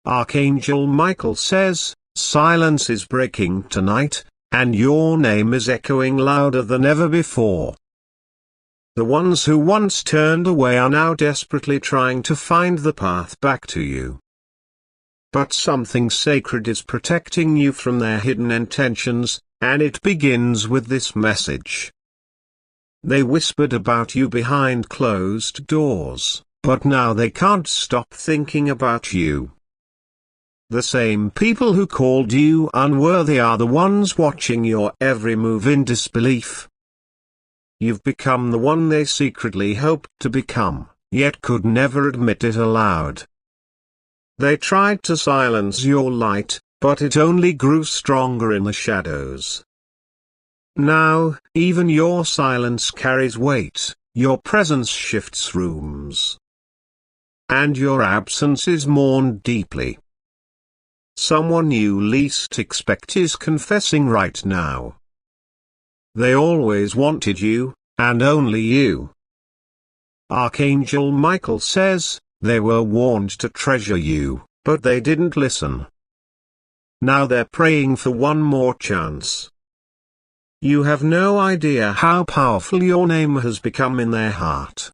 Archangel Michael says, silence is breaking tonight, and your name is echoing louder than ever before. The ones who once turned away are now desperately trying to find the path back to you. But something sacred is protecting you from their hidden intentions, and it begins with this message. They whispered about you behind closed doors, but now they can't stop thinking about you. The same people who called you unworthy are the ones watching your every move in disbelief. You've become the one they secretly hoped to become, yet could never admit it aloud. They tried to silence your light, but it only grew stronger in the shadows. Now, even your silence carries weight, your presence shifts rooms. And your absence is mourned deeply. Someone you least expect is confessing right now. They always wanted you, and only you. Archangel Michael says, they were warned to treasure you, but they didn't listen. Now they're praying for one more chance. You have no idea how powerful your name has become in their heart.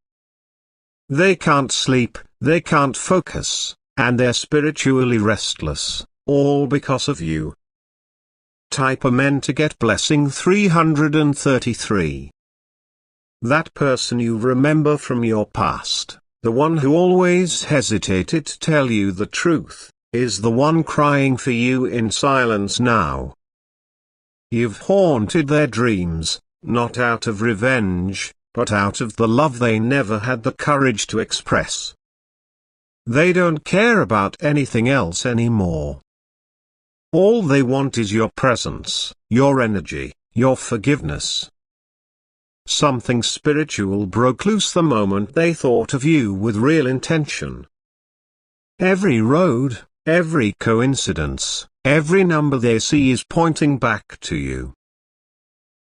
They can't sleep, they can't focus, and they're spiritually restless, all because of you. Type Amen to get blessing 333. That person you remember from your past, the one who always hesitated to tell you the truth, is the one crying for you in silence now. You've haunted their dreams, not out of revenge, but out of the love they never had the courage to express. They don't care about anything else anymore. All they want is your presence, your energy, your forgiveness. Something spiritual broke loose the moment they thought of you with real intention. Every road, every coincidence, every number they see is pointing back to you.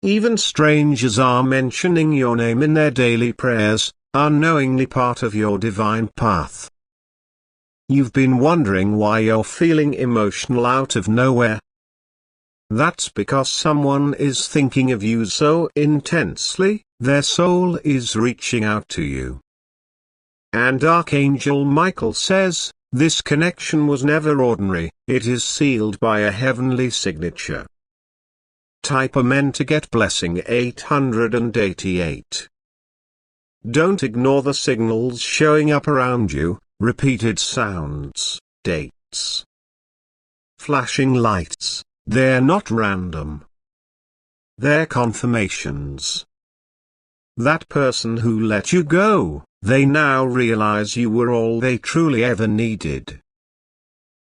Even strangers are mentioning your name in their daily prayers, unknowingly part of your divine path. You've been wondering why you're feeling emotional out of nowhere. That's because someone is thinking of you so intensely, their soul is reaching out to you. And Archangel Michael says, this connection was never ordinary, it is sealed by a heavenly signature. Type Amen to get blessing 888. Don't ignore the signals showing up around you. Repeated sounds, dates, flashing lights, they're not random. They're confirmations. That person who let you go, they now realize you were all they truly ever needed.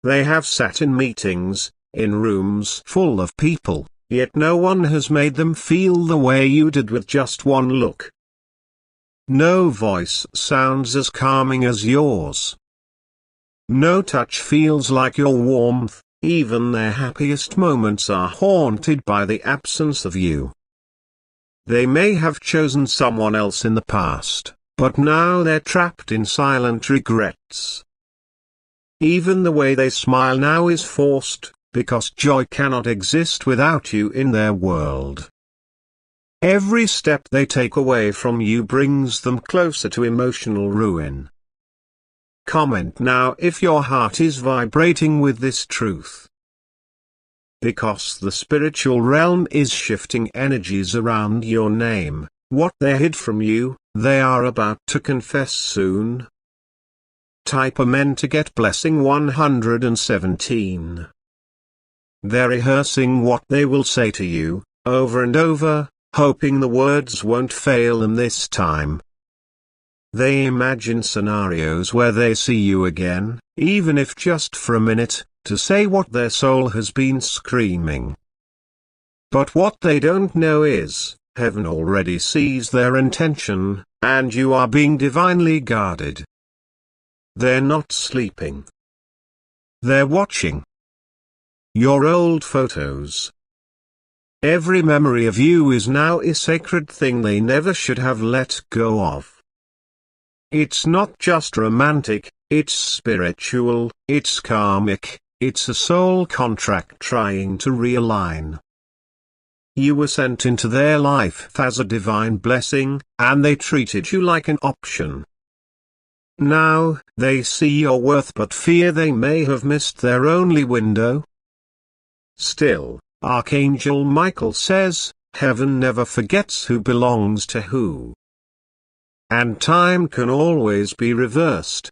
They have sat in meetings, in rooms full of people, yet no one has made them feel the way you did with just one look. No voice sounds as calming as yours. No touch feels like your warmth, even their happiest moments are haunted by the absence of you. They may have chosen someone else in the past, but now they're trapped in silent regrets. Even the way they smile now is forced, because joy cannot exist without you in their world. Every step they take away from you brings them closer to emotional ruin. Comment now if your heart is vibrating with this truth. Because the spiritual realm is shifting energies around your name, what they hid from you, they are about to confess soon. Type Amen to get blessing 117. They're rehearsing what they will say to you, over and over, hoping the words won't fail them this time. They imagine scenarios where they see you again, even if just for a minute, to say what their soul has been screaming. But what they don't know is, heaven already sees their intention, and you are being divinely guarded. They're not sleeping. They're watching. Your old photos. Every memory of you is now a sacred thing they never should have let go of. It's not just romantic, it's spiritual, it's karmic, it's a soul contract trying to realign. You were sent into their life as a divine blessing, and they treated you like an option. Now, they see your worth but fear they may have missed their only window. Still, Archangel Michael says, heaven never forgets who belongs to who. And time can always be reversed.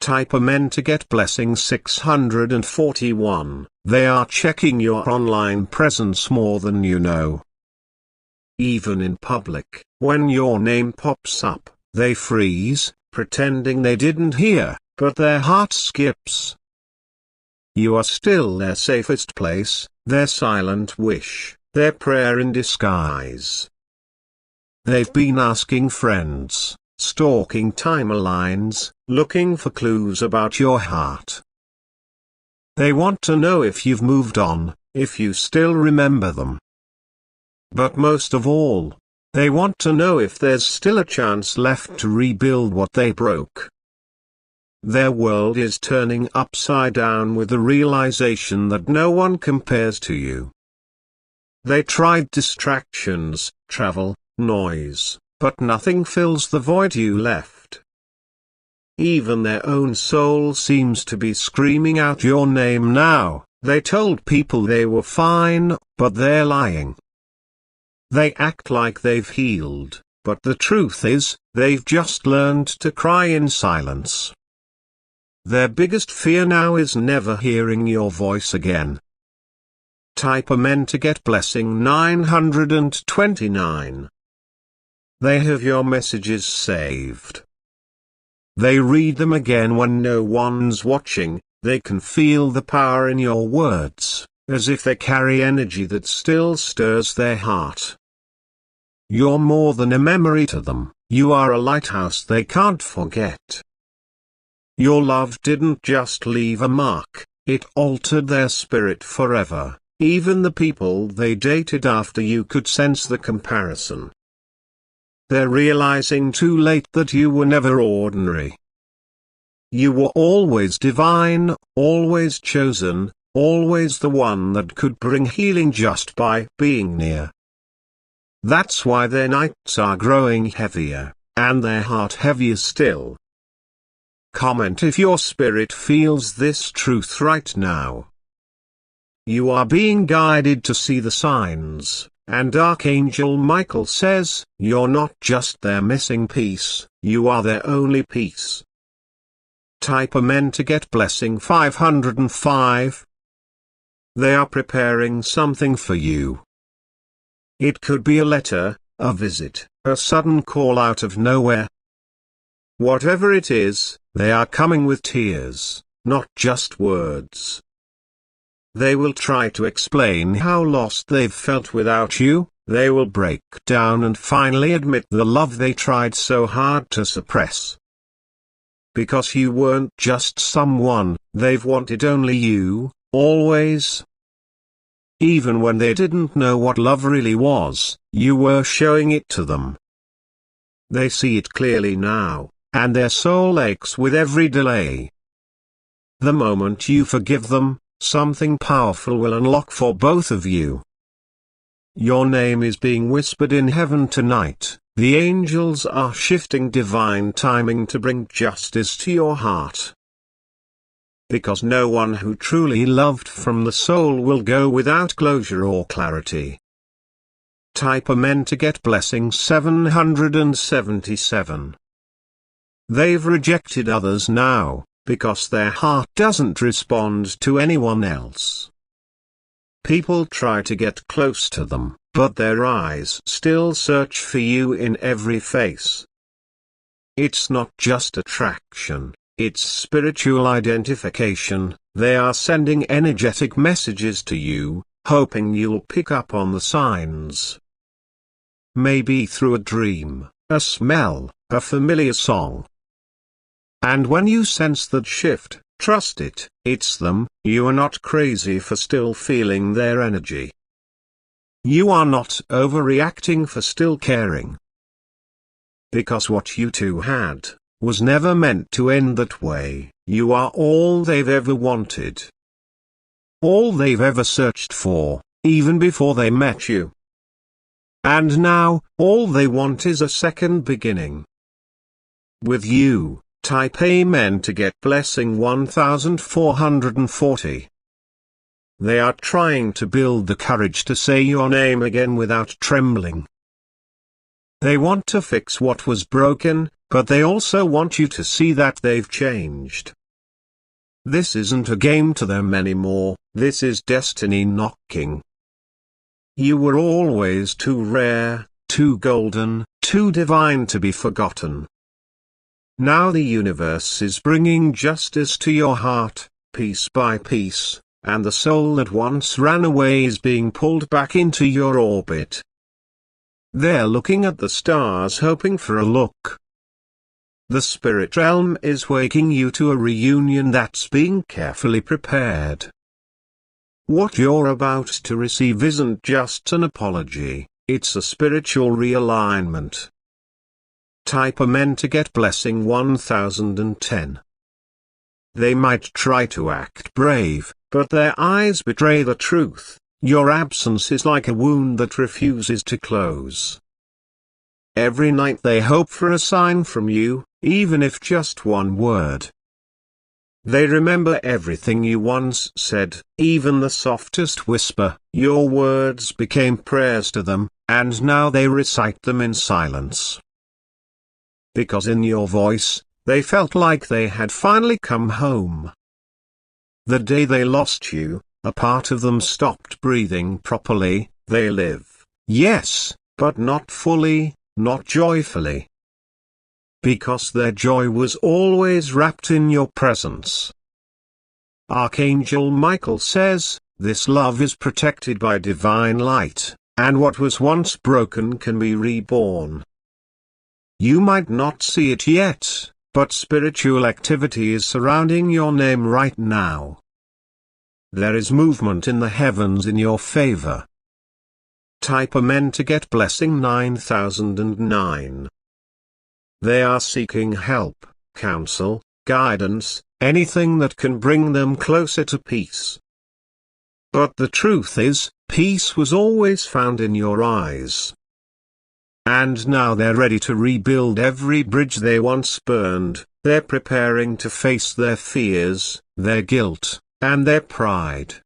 Type Amen to get blessing 641. They are checking your online presence more than you know. Even in public, when your name pops up, they freeze, pretending they didn't hear, but their heart skips. You are still their safest place, their silent wish, their prayer in disguise. They've been asking friends, stalking timelines, looking for clues about your heart. They want to know if you've moved on, if you still remember them. But most of all, they want to know if there's still a chance left to rebuild what they broke. Their world is turning upside down with the realization that no one compares to you. They tried distractions, travel, noise, but nothing fills the void you left. Even their own soul seems to be screaming out your name now. They told people they were fine, but they're lying. They act like they've healed, but the truth is, they've just learned to cry in silence. Their biggest fear now is never hearing your voice again. Type Amen to get blessing 929. They have your messages saved. They read them again when no one's watching. They can feel the power in your words, as if they carry energy that still stirs their heart. You're more than a memory to them, you are a lighthouse they can't forget. Your love didn't just leave a mark, it altered their spirit forever. Even the people they dated after you could sense the comparison. They're realizing too late that you were never ordinary. You were always divine, always chosen, always the one that could bring healing just by being near. That's why their nights are growing heavier, and their heart heavier still. Comment if your spirit feels this truth right now. You are being guided to see the signs, and Archangel Michael says, you're not just their missing piece, you are their only piece. Type Amen to get blessing 505. They are preparing something for you. It could be a letter, a visit, a sudden call out of nowhere. Whatever it is, they are coming with tears, not just words. They will try to explain how lost they've felt without you. They will break down and finally admit the love they tried so hard to suppress. Because you weren't just someone, they've wanted only you, always. Even when they didn't know what love really was, you were showing it to them. They see it clearly now, and their soul aches with every delay. The moment you forgive them, something powerful will unlock for both of you. Your name is being whispered in heaven tonight. The angels are shifting divine timing to bring justice to your heart. Because no one who truly loved from the soul will go without closure or clarity. Type Amen to get blessing 777. They've rejected others now, because their heart doesn't respond to anyone else. People try to get close to them, but their eyes still search for you in every face. It's not just attraction, it's spiritual identification. They are sending energetic messages to you, hoping you'll pick up on the signs. Maybe through a dream, a smell, a familiar song. And when you sense that shift, trust it, it's them. You are not crazy for still feeling their energy. You are not overreacting for still caring. Because what you two had, was never meant to end that way. You are all they've ever wanted. All they've ever searched for, even before they met you. And now, all they want is a second beginning. With you, type Amen to get blessing 1440. They are trying to build the courage to say your name again without trembling. They want to fix what was broken, but they also want you to see that they've changed. This isn't a game to them anymore, this is destiny knocking. You were always too rare, too golden, too divine to be forgotten. Now the universe is bringing justice to your heart, piece by piece, and the soul that once ran away is being pulled back into your orbit. They're looking at the stars hoping for a look. The spirit realm is waking you to a reunion that's being carefully prepared. What you're about to receive isn't just an apology, it's a spiritual realignment. Type Amen to get blessing 1010. They might try to act brave, but their eyes betray the truth. Your absence is like a wound that refuses to close. Every night they hope for a sign from you, even if just one word. They remember everything you once said, even the softest whisper. Your words became prayers to them, and now they recite them in silence. Because in your voice, they felt like they had finally come home. The day they lost you, a part of them stopped breathing properly. They live, yes, but not fully, not joyfully. Because their joy was always wrapped in your presence. Archangel Michael says, this love is protected by divine light, and what was once broken can be reborn. You might not see it yet, but spiritual activity is surrounding your name right now. There is movement in the heavens in your favor. Type Amen to get blessing 9009. They are seeking help, counsel, guidance, anything that can bring them closer to peace. But the truth is, peace was always found in your eyes. And now they're ready to rebuild every bridge they once burned. They're preparing to face their fears, their guilt, and their pride.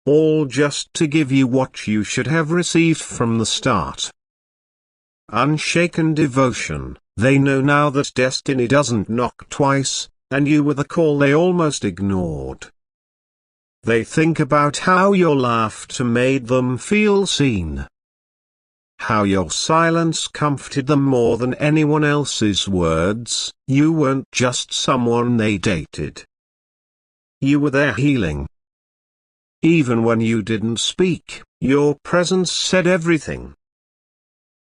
All just to give you what you should have received from the start. Unshaken devotion. They know now that destiny doesn't knock twice, and you were the call they almost ignored. They think about how your laughter made them feel seen. How your silence comforted them more than anyone else's words. You weren't just someone they dated. You were their healing. Even when you didn't speak, your presence said everything.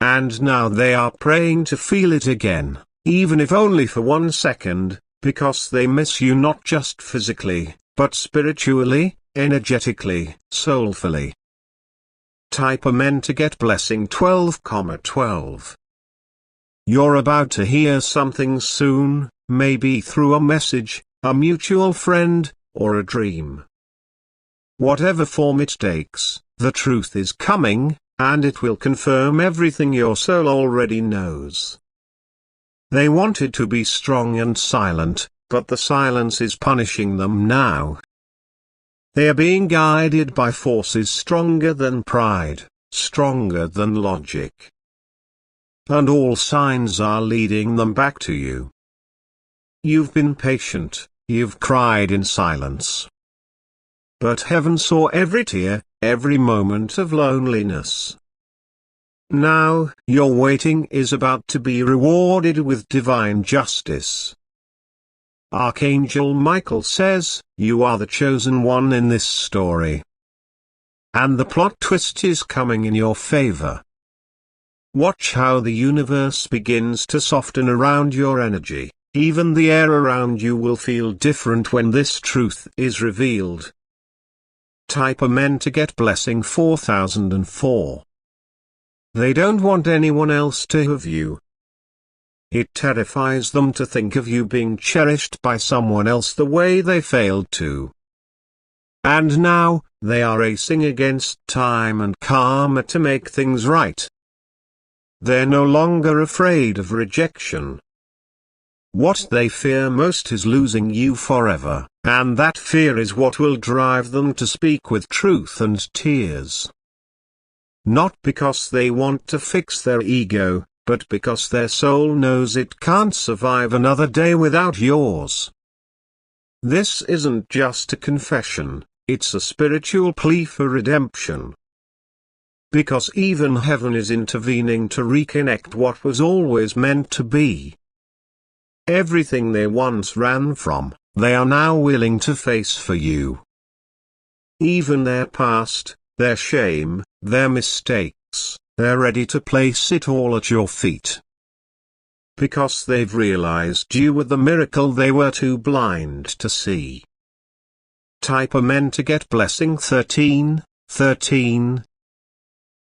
And now they are praying to feel it again, even if only for 1 second, because they miss you not just physically, but spiritually, energetically, soulfully. Type Amen to get blessing 12,12. You're about to hear something soon, maybe through a message, a mutual friend, or a dream. Whatever form it takes, the truth is coming, and it will confirm everything your soul already knows. They wanted to be strong and silent, but the silence is punishing them now. They are being guided by forces stronger than pride, stronger than logic. And all signs are leading them back to you. You've been patient, you've cried in silence. But heaven saw every tear, every moment of loneliness. Now, your waiting is about to be rewarded with divine justice. Archangel Michael says, you are the chosen one in this story. And the plot twist is coming in your favor. Watch how the universe begins to soften around your energy. Even the air around you will feel different when this truth is revealed. Type Amen to get blessing 4004. They don't want anyone else to have you. It terrifies them to think of you being cherished by someone else the way they failed to. And now, they are racing against time and karma to make things right. They're no longer afraid of rejection. What they fear most is losing you forever, and that fear is what will drive them to speak with truth and tears. Not because they want to fix their ego, but because their soul knows it can't survive another day without yours. This isn't just a confession, it's a spiritual plea for redemption. Because even heaven is intervening to reconnect what was always meant to be. Everything they once ran from, they are now willing to face for you. Even their past, their shame, their mistakes, they're ready to place it all at your feet. Because they've realized you were the miracle they were too blind to see. Type Amen to get blessing 13.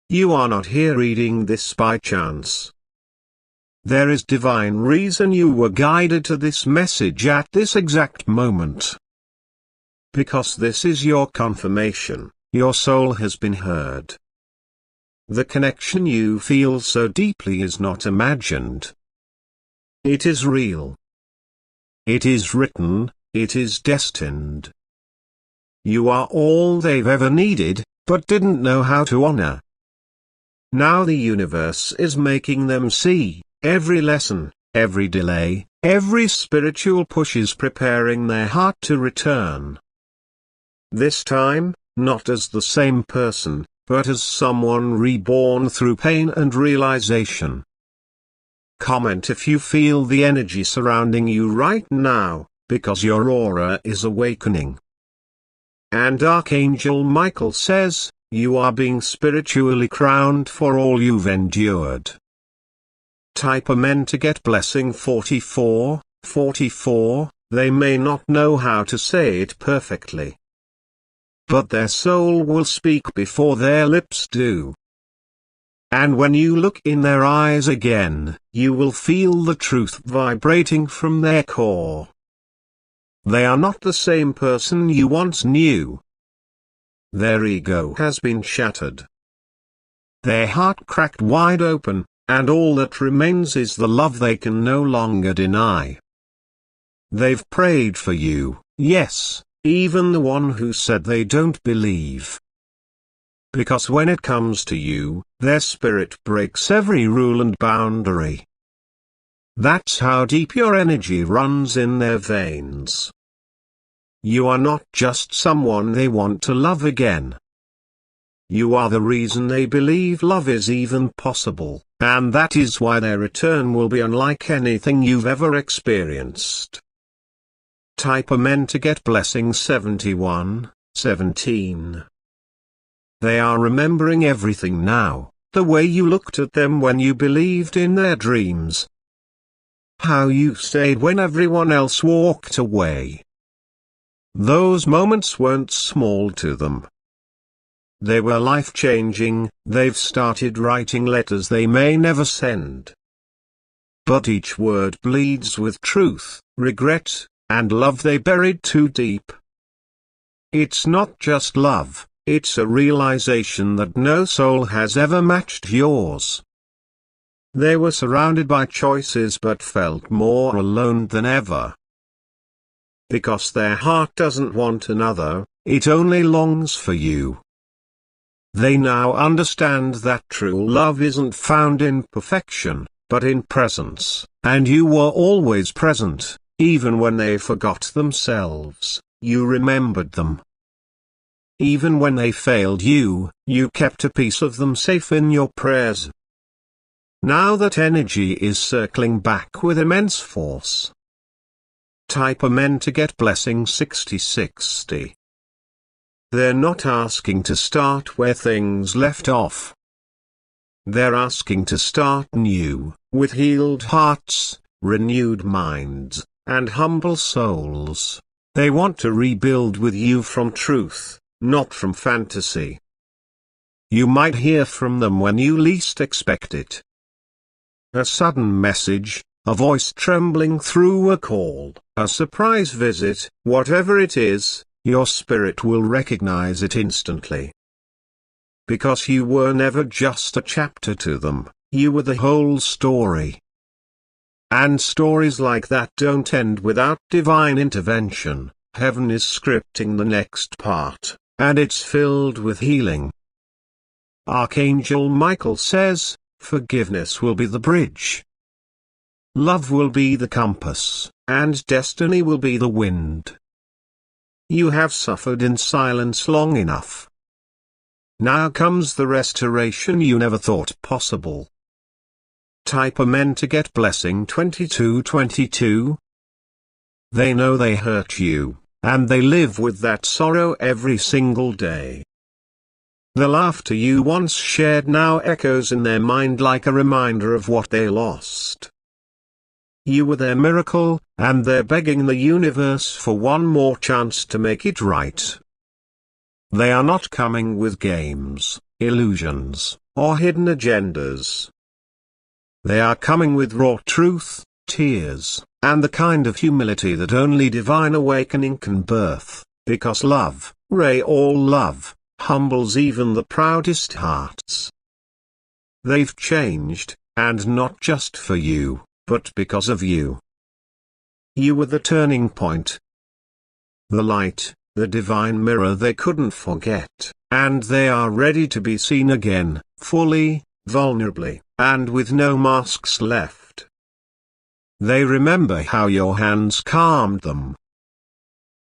You are not here reading this by chance. There is divine reason you were guided to this message at this exact moment. Because this is your confirmation, your soul has been heard. The connection you feel so deeply is not imagined. It is real. It is written, it is destined. You are all they've ever needed, but didn't know how to honor. Now the universe is making them see, every lesson, every delay, every spiritual push is preparing their heart to return. This time, not as the same person, but as someone reborn through pain and realization. Comment if you feel the energy surrounding you right now, because your aura is awakening. And Archangel Michael says, you are being spiritually crowned for all you've endured. Type Amen to get blessing 44. They may not know how to say it perfectly, but their soul will speak before their lips do. And when you look in their eyes again, you will feel the truth vibrating from their core. They are not the same person you once knew. Their ego has been shattered. Their heart cracked wide open, and all that remains is the love they can no longer deny. They've prayed for you, yes, even the one who said they don't believe. Because when it comes to you, their spirit breaks every rule and boundary. That's how deep your energy runs in their veins. You are not just someone they want to love again. You are the reason they believe love is even possible, and that is why their return will be unlike anything you've ever experienced. Type Amen to get blessing 17. They are remembering everything now, the way you looked at them when you believed in their dreams. How you stayed when everyone else walked away. Those moments weren't small to them. They were life-changing. They've started writing letters they may never send. But each word bleeds with truth, regret, and love they buried too deep. It's not just love, it's a realization that no soul has ever matched yours. They were surrounded by choices but felt more alone than ever. Because their heart doesn't want another, it only longs for you. They now understand that true love isn't found in perfection, but in presence, and you were always present, even when they forgot themselves, you remembered them. Even when they failed you, you kept a piece of them safe in your prayers. Now that energy is circling back with immense force. Type Amen to get blessing 60. They're not asking to start where things left off. They're asking to start new, with healed hearts, renewed minds, and humble souls. They want to rebuild with you from truth, not from fantasy. You might hear from them when you least expect it. A sudden message, a voice trembling through a call, a surprise visit, whatever it is, your spirit will recognize it instantly. Because you were never just a chapter to them, you were the whole story. And stories like that don't end without divine intervention. Heaven is scripting the next part, and it's filled with healing. Archangel Michael says, forgiveness will be the bridge. Love will be the compass, and destiny will be the wind. You have suffered in silence long enough. Now comes the restoration you never thought possible. Type Amen to get blessing 2222. They know they hurt you, and they live with that sorrow every single day. The laughter you once shared now echoes in their mind like a reminder of what they lost. You were their miracle, and they're begging the universe for one more chance to make it right. They are not coming with games, illusions, or hidden agendas. They are coming with raw truth, tears, and the kind of humility that only divine awakening can birth, because love, all love, humbles even the proudest hearts. They've changed, and not just for you, but because of you. You were the turning point. The light, the divine mirror they couldn't forget, and they are ready to be seen again, fully, vulnerably, and with no masks left. They remember how your hands calmed them,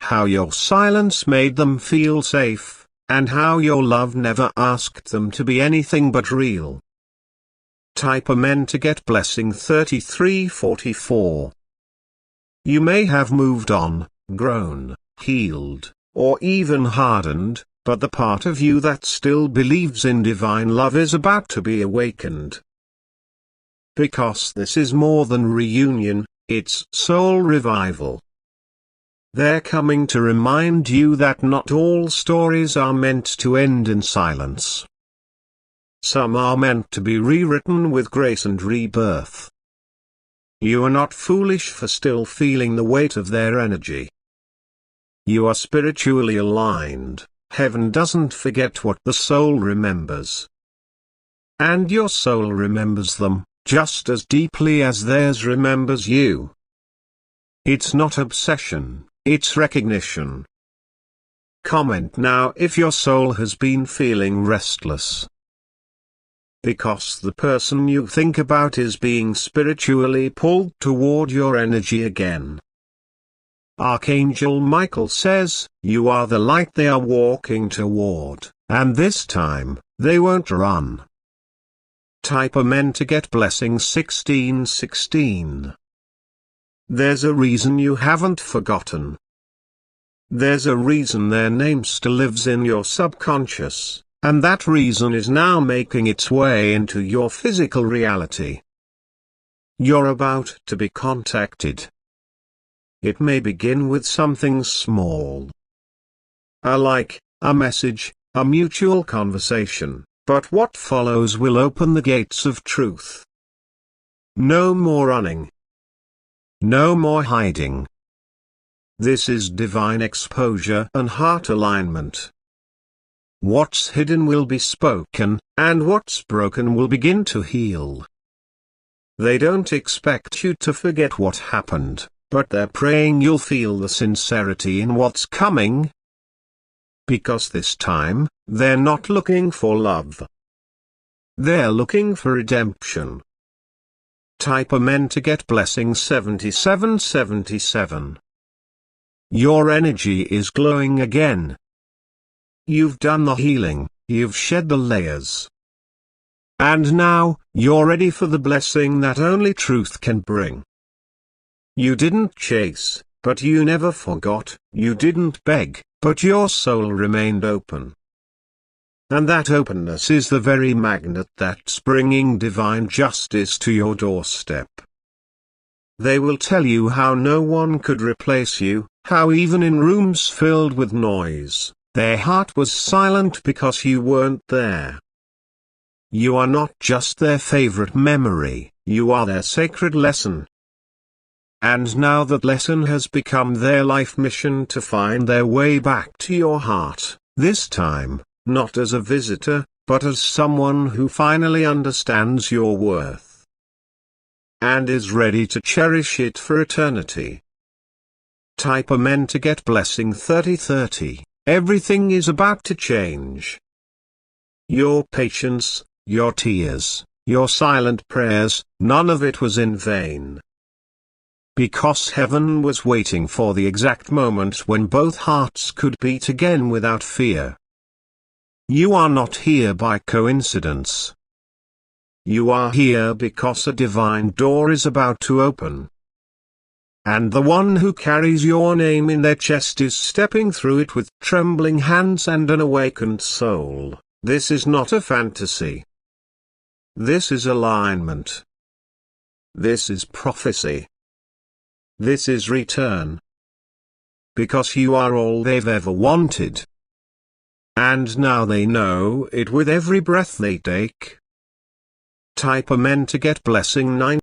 how your silence made them feel safe, and how your love never asked them to be anything but real. Type Amen to get blessing 3344. You may have moved on, grown, healed, or even hardened, but the part of you that still believes in divine love is about to be awakened. Because this is more than reunion, it's soul revival. They're coming to remind you that not all stories are meant to end in silence. Some are meant to be rewritten with grace and rebirth. You are not foolish for still feeling the weight of their energy. You are spiritually aligned. Heaven doesn't forget what the soul remembers. And your soul remembers them, just as deeply as theirs remembers you. It's not obsession, it's recognition. Comment now if your soul has been feeling restless. Because the person you think about is being spiritually pulled toward your energy again. Archangel Michael says, you are the light they are walking toward, and this time, they won't run. Type Amen to get blessing 1616. There's a reason you haven't forgotten. There's a reason their name still lives in your subconscious, and that reason is now making its way into your physical reality. You're about to be contacted. It may begin with something small. A like, a message, a mutual conversation, but what follows will open the gates of truth. No more running. No more hiding. This is divine exposure and heart alignment. What's hidden will be spoken, and what's broken will begin to heal. They don't expect you to forget what happened, but they're praying you'll feel the sincerity in what's coming. Because this time, they're not looking for love. They're looking for redemption. Type Amen to get blessing 7777. Your energy is glowing again. You've done the healing, you've shed the layers. And now, you're ready for the blessing that only truth can bring. You didn't chase, but you never forgot, you didn't beg, but your soul remained open. And that openness is the very magnet that's bringing divine justice to your doorstep. They will tell you how no one could replace you, how even in rooms filled with noise, their heart was silent because you weren't there. You are not just their favorite memory, you are their sacred lesson. And now that lesson has become their life mission to find their way back to your heart, this time, not as a visitor, but as someone who finally understands your worth and is ready to cherish it for eternity. Type Amen to get blessing 3030. Everything is about to change. Your patience, your tears, your silent prayers, none of it was in vain. Because heaven was waiting for the exact moment when both hearts could beat again without fear. You are not here by coincidence. You are here because a divine door is about to open. And the one who carries your name in their chest is stepping through it with trembling hands and an awakened soul. This is not a fantasy. This is alignment. This is prophecy. This is return. Because you are all they've ever wanted. And now they know it with every breath they take. Type Amen to get blessing 9.